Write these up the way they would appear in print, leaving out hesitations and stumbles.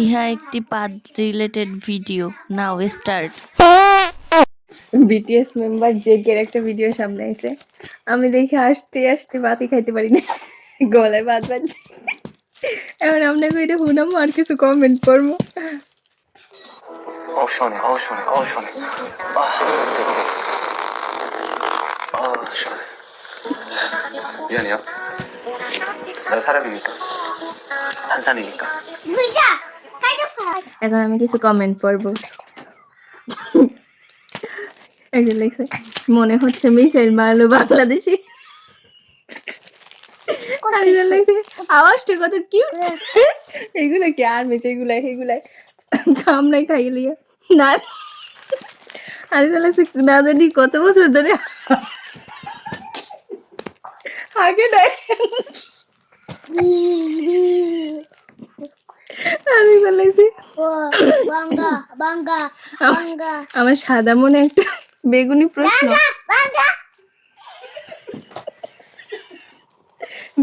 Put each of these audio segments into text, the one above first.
ইহা একটি পাদ related video. Now start. BTS member জেকের একটা ভিডিও সামনে আইছে, আমি দেখে আসতে আসতে বাতি খাইতে পারি না, গলায় বাদ বাজছে। এখন আপনাকে এটা শুনামো আর কিছু কমেন্ট করবো। শোনে শোনে 미안해요. 나 사람이니까 탄산이니까. এখন আমি কিছু কমেন্ট পড়বো। একজন লিখছে, মনে হচ্ছে মিসাইল মারলো বাংলাদেশি। আরেকজন লিখছে, আওয়াজটা কত কিউট। এগুলো কি আর্মি, এগুলাই কামড়াই খাইলিয়া না। আরেকজন লিখছে, না জানি কত বছর ধরে আগে দেয়। আরেকজন লিখছে, আমার সাদা মনে একটা বেগুনি প্রশ্ন।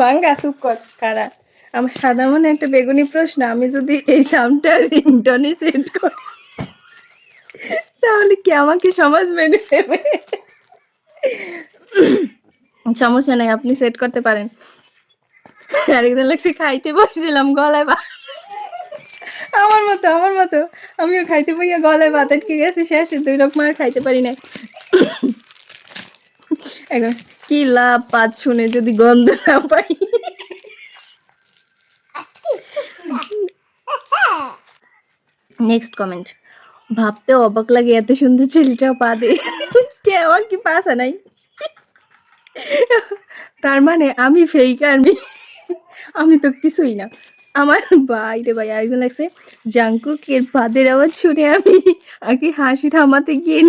বাঙ্গা চুপ কর কারা। আমার সাদা মনে একটা বেগুনি প্রশ্ন, আমি যদি এই সাউন্ডটা রিংটনে সেট করি তাহলে কি আমাকে সমাজ মেনে নেবে? সমস্যা নাই, আপনি সেট করতে পারেন। আরেকজন লাগছে, খাইতে বসছিলাম গলায় আমার মতো আমিও খাইতে বইয়া গলায় ভাত আটকে গেছে, শেষ 2 লোক মার খাইতে পারি না। এখন কি লাভ পাত শুনে যদি গন্ধ না পাই। নেক্সট কমেন্ট, ভাবতে অবাক লাগে এত সুন্দর ছেলেটাও পা দে। কে আমার কি পাশা নাই? তার মানে আমি ফেক আর্মি, আমি তো কিছুই না। আমার বাইরে ভাই আরেকজন লাগছে, জাংকুকের পাদের আওয়াজ শুনে আমি আগে হাসি থামাতে গিয়ে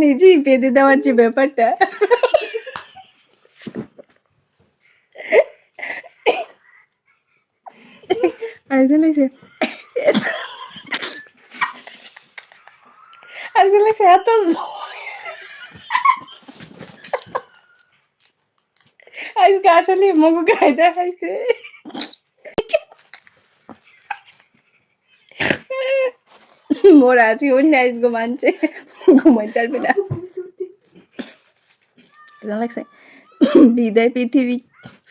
নিজেই বেঁধে দেওয়ার যে ব্যাপারটা। আরেকজন লাগছে, এত আজকে আসলে মুখ গায়ে দেখাইছে। মোর আজকে অন্য আজকে মানছে, ঘুমাইতে পারবে না। লাগছে, বিদায় পৃথিবী,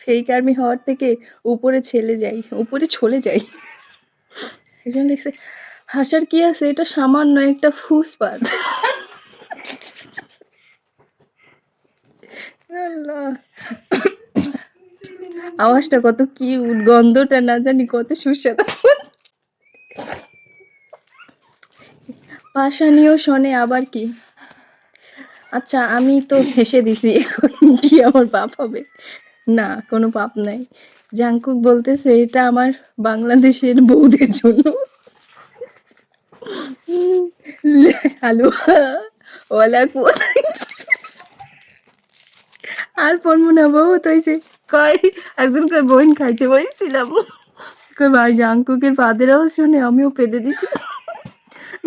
ফেক আর্মি হওয়ার থেকে উপরে চলে যাই। একজন লিখছে, হাসার কি আছে, এটা সামান্য একটা ফুসপাত। আওয়াজটা কত কিউট, গন্ধটা না জানি কত সুস্বাদু। পাশানিও শোনে আবার কি। আচ্ছা আমি তো হেসে দিছি, এখন কি আমার পাপ হবে? না, কোনো পাপ নাই। জাংকুক বলতেছে এটা আমার বাংলাদেশের বউদের জন্য। হ্যালো ওলা আর পড়বো না, বহুত হয়েছে। কয় একজনকে বোন খাইতে বলছিলাম, কয় ভাই জাংকুকের পাদেরাও শুনে আমিও পেদে দিচ্ছি।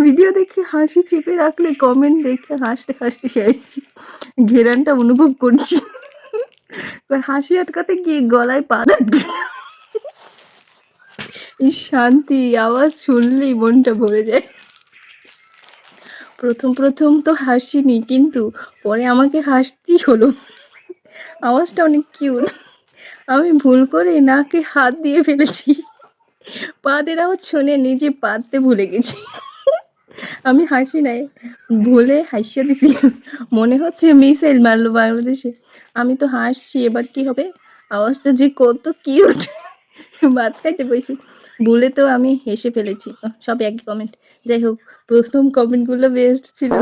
ভিডিও দেখে হাসি চেপে রাখলে কমেন্ট দেখে হাসতে হাসতে শেষ, ঘেরানটা অনুভব করছি। হাসি আটকাতে গিয়ে গলায় পা দিচ্ছে। শান্তি, আওয়াজ শুনলেই মনটা ভরে যায়। প্রথম তো হাসিনি, কিন্তু পরে আমাকে হাসতেই হলো। আওয়াজটা অনেক কিউট। আমি ভুল করে নাকে হাত দিয়ে ফেলেছি, পাদের আওয়াজ শুনে নিজে পাততে ভুলে গেছি। আমি হাসি নাই, ভুলে হাসিয়া দিছি। মনে হচ্ছে মিসাইল মারলো বাংলাদেশে। আমি তো হাসছি, এবার কি হবে? আওয়াজটা যে কত কিউট। ভাত খাইতে বসি, ভুলে তো আমি হেসে ফেলেছি। সব একই কমেন্ট। যাই হোক, প্রথম কমেন্টগুলো বেস্ট ছিল।